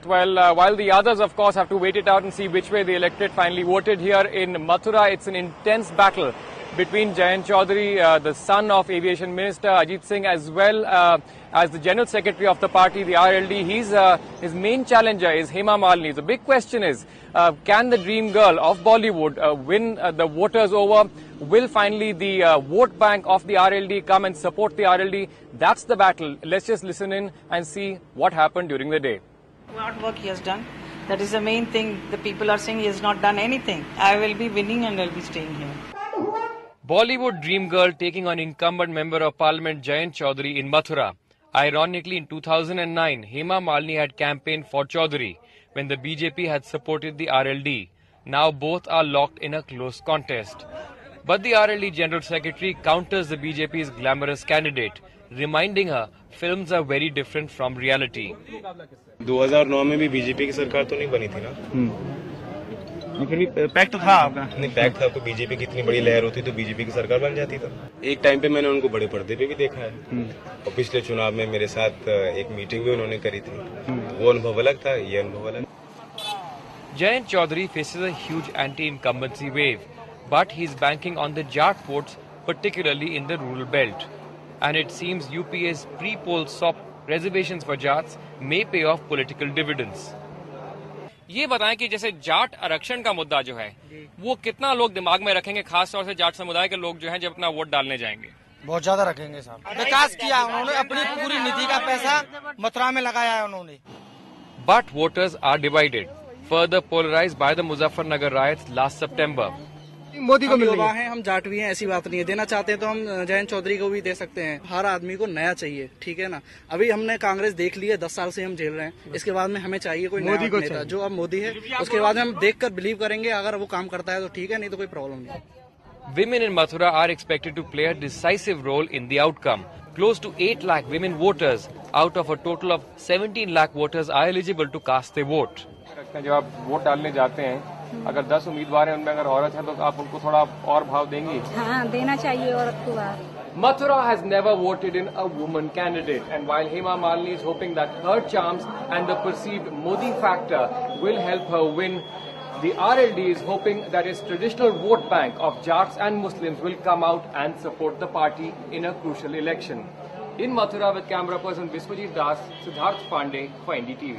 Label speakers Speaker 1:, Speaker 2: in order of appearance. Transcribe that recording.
Speaker 1: Well, while the others, of course, have to wait it out and see which way the electorate finally voted here in Mathura, it's an intense battle between Jayant Chaudhary, the son of Aviation Minister Ajit Singh, as well as the General Secretary of the party, the RLD. His main challenger is Hema Malini. The big question is, can the dream girl of Bollywood win the voters over? Will finally the vote bank of the RLD come and support the RLD? That's the battle. Let's just listen in and see what happened during the day.
Speaker 2: What work he has done. That is the main thing. The people are saying he has not done anything. I will be winning and I'll be staying here.
Speaker 1: Bollywood dream girl taking on incumbent member of parliament Jayant Chaudhary in Mathura. Ironically, in 2009, Hema Malini had campaigned for Chaudhary when the BJP had supported the RLD. Now both are locked in a close contest. But the RLD General Secretary counters the BJP's glamorous candidate, reminding her films are very different from reality.
Speaker 3: 2009 में भी BJP की सरकार तो नहीं बनी थी ना।
Speaker 4: फिर भी पैक्ट था आपका?
Speaker 3: नहीं, पैक्ट था। तो बीजेपी की इतनी बड़ी लहर होती तो बीजेपी की सरकार बन जाती था। एक टाइम पे मैंने उनको बड़े पर्दे पे भी देखा है और पिछले चुनाव में मेरे साथ एक मीटिंग भी उन्होंने करी थी। वो अनुभव अलग था, ये अनुभव अलग।
Speaker 1: Jayant Chaudhary faces a huge anti-incumbency wave, but he's banking on the Jat votes, particularly in the rural belt. And it seems UPA's pre-poll SOP reservations for Jats may pay off political dividends. ये बताएं कि जैसे जाट आरक्षण का मुद्दा जो है वो कितना लोग दिमाग में रखेंगे, खास तौर से जाट समुदाय के लोग जो हैं जब अपना वोट डालने जाएंगे?
Speaker 5: बहुत ज्यादा रखेंगे साहब। विकास किया उन्होंने, अपनी पूरी निधि का पैसा मथुरा में लगाया है उन्होंने।
Speaker 1: But voters are divided, further polarized by the Muzaffarnagar riots last September.
Speaker 6: Modi को मिल रहा है, हम जाट भी हैं, ऐसी बात नहीं है। देना चाहते हैं तो हम जयंत चौधरी को भी दे सकते हैं। हर आदमी को नया चाहिए, ठीक है ना। अभी हमने कांग्रेस देख ली है, 10 साल से हम झेल रहे हैं। इसके बाद में हमें चाहिए कोई नया नेता जो अब मोदी है। उसके बाद में हम देखकर बिलीव करेंगे, अगर वो काम करता है तो ठीक है, नहीं तो कोई प्रॉब्लम नहीं।
Speaker 1: Women in Mathura are expected to play a decisive role in the outcome. Close to 8 lakh women voters out of a total of 17 lakh voters are eligible to cast their vote. जब आप vote डालने जाते हैं, अगर 10 उम्मीदवार हैं उनमें अगर औरत है तो आप उनको थोड़ा और भाव देंगी?
Speaker 7: हाँ, देना चाहिए औरत को।
Speaker 1: Mathura has never voted in a woman candidate, and while Hema Malini is hoping that her charms and the perceived Modi factor will help her win, the RLD is hoping that its traditional vote bank of Jats and Muslims will come out and support the party in a crucial election. In Mathura with camera person Viswajit Das, Siddharth Pandey for NDTV.